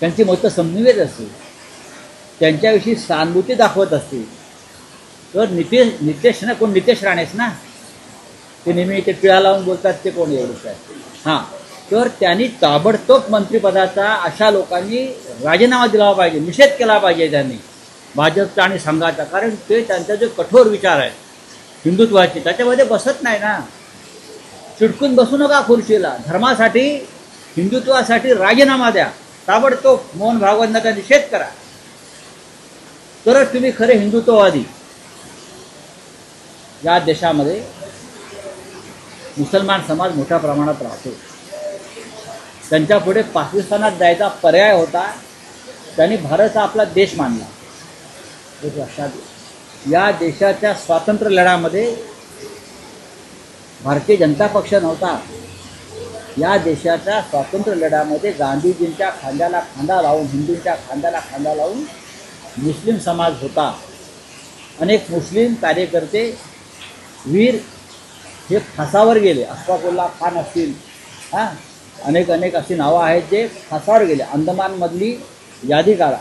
त्यांची मतं समन्वयत असतील, त्यांच्याविषयी सहानुभूती दाखवत असतील, तर नितेश राणेच ना, ते नेहमी ते टिळा लावून बोलतात ते कोण एवढंच आहे. हां, तर त्यांनी ताबडतोब मंत्रिपदाचा अशा लोकांनी राजीनामा दिला पाहिजे, निषेध केला पाहिजे त्यांनी भाजपचा आणि संघाचा. कारण ते त्यांचा जो कठोर विचार आहे हिंदुत्वाचे त्याच्यामध्ये बसत नाही ना. चिटकून बसू नका खुर्चीला. धर्मासाठी, हिंदुत्वासाठी राजीनामा द्या ताबडतोब. मोहन भागवतांचा निषेध करा, तरच तुम्ही खरे हिंदुत्ववादी. या देशामध्ये मुसलमान समाज मोठ्या प्रमाणात राहतो. त्यांच्यापुढे पाकिस्तानात जायचा पर्याय होता, त्यांनी भारत हा आपला देश मानला. एक लक्षात घ्या, या देशाच्या स्वातंत्र्य लढ्यामध्ये भारतीय जनता पक्ष नव्हता. या देशाच्या स्वातंत्र्य लढ्यामध्ये गांधीजींच्या खांद्याला खांदा लावून, हिंदूंच्या खांद्याला खांदा लावून मुस्लिम समाज होता. अनेक मुस्लिम कार्यकर्ते वीर हे फासावर गेले. अशफाकुल्ला खान असतील, अनेक अशी नावं आहेत जे फासावर गेले. अंदमानमधली यादी काढा.